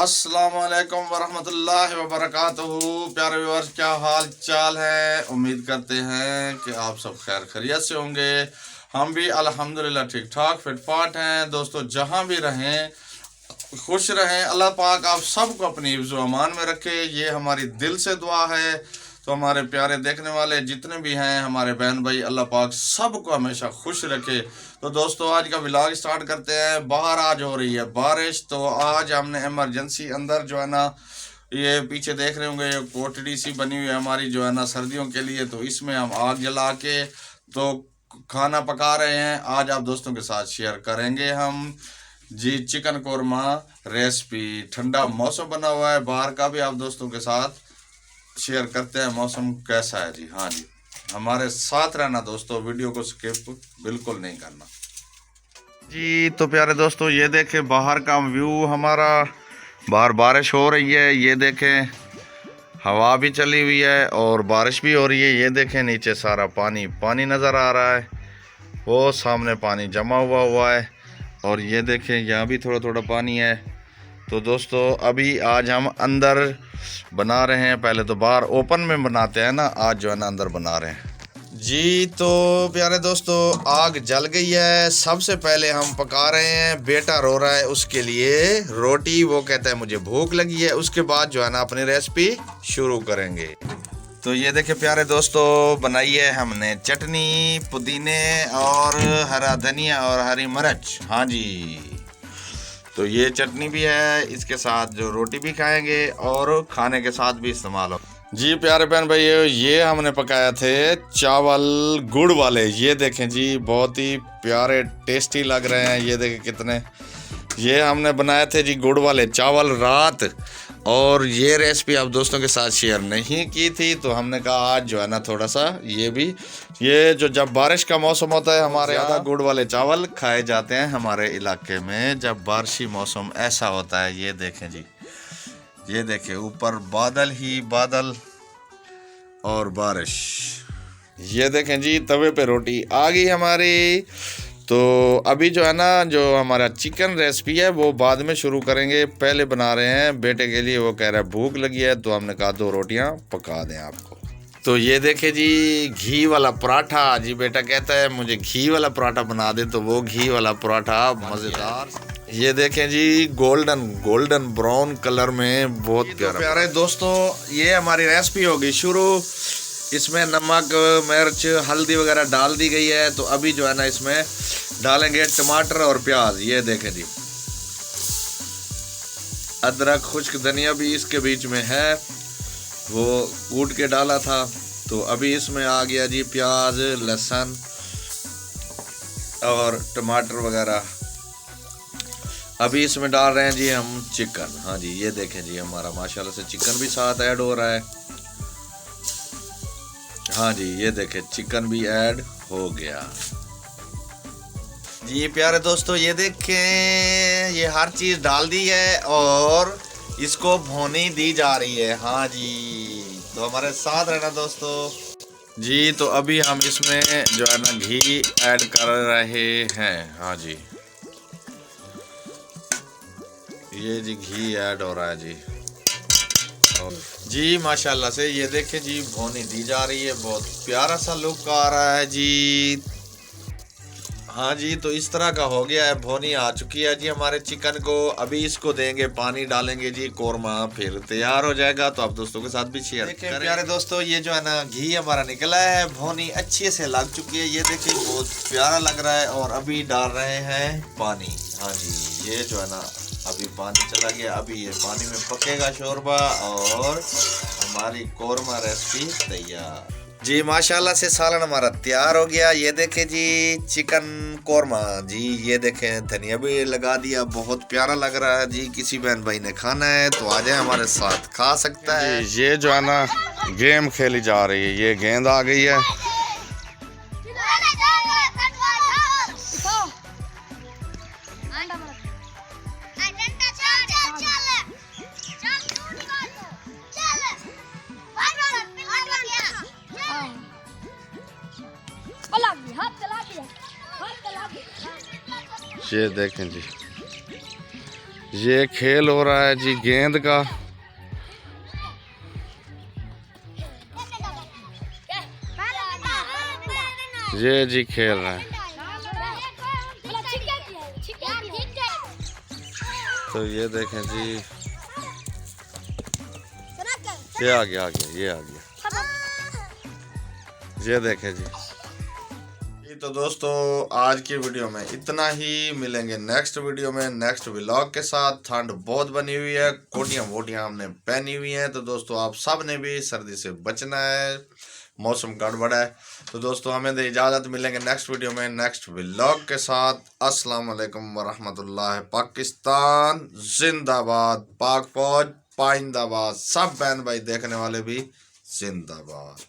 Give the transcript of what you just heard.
अस्सलामुअलैकुम वरहमतुल्लाहि वबरकातुहू। प्यारे व्यूअर्स, क्या हाल चाल है। उम्मीद करते हैं कि आप सब खैर खैरियत से होंगे। हम भी अल्हम्दुलिल्लाह ठीक ठाक फिट फाट हैं। दोस्तों, जहां भी रहें खुश रहें। अल्लाह पाक आप सबको अपनी हिफ्ज़ व अमान में रखे, ये हमारी दिल से दुआ है। तो हमारे प्यारे देखने वाले जितने भी हैं, हमारे बहन भाई, अल्लाह पाक सबको हमेशा खुश रखे। तो दोस्तों, आज का व्लॉग स्टार्ट करते हैं। बाहर आज हो रही है बारिश, तो आज हमने इमरजेंसी अंदर जो है ना, ये पीछे देख रहे होंगे, ये कोठड़ी सी बनी हुई है हमारी जो है ना सर्दियों के लिए। तो इसमें हम आग जला के तो खाना पका रहे हैं। आज आप दोस्तों के साथ शेयर करेंगे हम जी चिकन कोरमा रेसिपी। ठंडा मौसम बना हुआ है, बाहर का भी आप दोस्तों के साथ शेयर करते हैं मौसम कैसा है जी। हाँ जी, हमारे साथ रहना दोस्तों, वीडियो को स्किप बिल्कुल नहीं करना जी। तो प्यारे दोस्तों, ये देखें बाहर का व्यू हमारा। बाहर बारिश हो रही है, ये देखें हवा भी चली हुई है और बारिश भी हो रही है। ये देखें नीचे सारा पानी पानी नज़र आ रहा है, वो सामने पानी जमा हुआ है। और ये देखें यहाँ भी थोड़ा थोड़ा पानी है। तो दोस्तों, अभी आज हम अंदर बना रहे हैं। पहले तो बाहर ओपन में बनाते हैं ना, आज जो है ना अंदर बना रहे हैं जी। तो प्यारे दोस्तों, आग जल गई है। सबसे पहले हम पका रहे हैं, बेटा रो रहा है उसके लिए रोटी, वो कहता है मुझे भूख लगी है। उसके बाद जो है ना अपनी रेसिपी शुरू करेंगे। तो ये देखिए प्यारे दोस्तों, बनाई है हमने चटनी, पुदीने और हरा धनिया और हरी मिर्च। हाँ जी, तो ये चटनी भी है, इसके साथ जो रोटी भी खाएंगे और खाने के साथ भी इस्तेमाल हो जी। प्यारे बहन भाई, ये हमने पकाया थे चावल गुड़ वाले। ये देखें जी, बहुत ही प्यारे टेस्टी लग रहे हैं। ये देखें कितने, ये हमने बनाए थे जी गुड़ वाले चावल रात। और ये रेसिपी आप दोस्तों के साथ शेयर नहीं की थी, तो हमने कहा आज जो है ना थोड़ा सा ये भी, ये जो जब बारिश का मौसम होता है हमारे यहाँ गुड़ वाले चावल खाए जाते हैं हमारे इलाके में जब बारिशी मौसम ऐसा होता है। ये देखें जी, ये देखें ऊपर बादल ही बादल और बारिश। ये देखें जी, तवे पे रोटी आ गई हमारी। तो अभी जो है ना, जो हमारा चिकन रेसिपी है वो बाद में शुरू करेंगे, पहले बना रहे हैं बेटे के लिए। वो कह रहा है भूख लगी है, तो हमने कहा 2 रोटियां पका दें आपको। तो ये देखे जी, घी वाला पराठा जी। बेटा कहता है मुझे घी वाला पराठा बना दे, तो वो घी वाला पराठा मज़ेदार। ये देखें जी, गोल्डन ब्राउन कलर में, बहुत प्यारा। प्यारे दोस्तों, ये हमारी रेसिपी होगी शुरू। इसमें नमक मिर्च हल्दी वगैरह डाल दी गई है। तो अभी जो है ना इसमें डालेंगे टमाटर और प्याज। ये देखें जी, अदरक खुश्क धनिया भी इसके बीच में है, वो कूट के डाला था। तो अभी इसमें आ गया जी प्याज लहसुन और टमाटर वगैरह। अभी इसमें डाल रहे हैं जी हम चिकन। हाँ जी, ये देखें जी, हमारा माशाल्लाह से चिकन भी साथ ऐड हो रहा है। हाँ जी, ये देखें चिकन भी ऐड हो गया जी। प्यारे दोस्तों, ये देखें, ये हर चीज़ डाल दी है और इसको भुनी दी जा रही है। हाँ जी, तो हमारे साथ रहना दोस्तों जी। तो अभी हम इसमें जो है ना घी ऐड कर रहे हैं। हाँ जी, ये जी घी ऐड हो रहा है जी। जी माशाल्लाह से ये देखें जी, भुनी दी जा रही है, बहुत प्यारा सा लुक आ रहा है जी। हाँ जी, तो इस तरह का हो गया है, भुनी आ चुकी है जी हमारे चिकन को। अभी इसको देंगे पानी, डालेंगे जी कोरमा, फिर तैयार हो जाएगा। तो आप दोस्तों के साथ भी शेयर करें। प्यारे दोस्तों, ये जो है ना घी हमारा निकला है, भुनी अच्छे से लग चुकी है। ये देखिए बहुत प्यारा लग रहा है। और अभी डाल रहे हैं पानी। हाँ जी, ये जो है ना अभी पानी चला गया, अभी ये पानी में पकेगा शोरबा और हमारी कोरमा रेसिपी तैयार जी। माशाल्लाह से सालन हमारा तैयार हो गया। ये देखें जी चिकन कोरमा जी। ये देखें धनिया भी लगा दिया, बहुत प्यारा लग रहा है जी। किसी बहन भाई ने खाना है तो आ जाए हमारे साथ, खा सकता है। ये जो है ना गेम खेली जा रही है, ये गेंद आ गई है। ये देखें जी, ये खेल हो रहा है जी गेंद का। ये जी खेल रहे हैं। तो ये देखें जी, ये आ गया ये आ गया, ये देखें जी। तो दोस्तों आज की वीडियो में इतना ही, मिलेंगे नेक्स्ट वीडियो में नेक्स्ट व्लॉग के साथ। ठंड बहुत बनी हुई है, कोटियाँ वोटियाँ हमने पहनी हुई हैं, तो दोस्तों आप सब ने भी सर्दी से बचना है, मौसम गड़बड़ है। तो दोस्तों हमें दे इजाज़त, मिलेंगे नेक्स्ट वीडियो में नेक्स्ट व्लॉग के साथ। अस्सलाम वालेकुम वरहमतुल्लाह। पाकिस्तान जिंदाबाद, पाक फौज पाइंदाबाद, सब बहन भाई देखने वाले भी जिंदाबाद।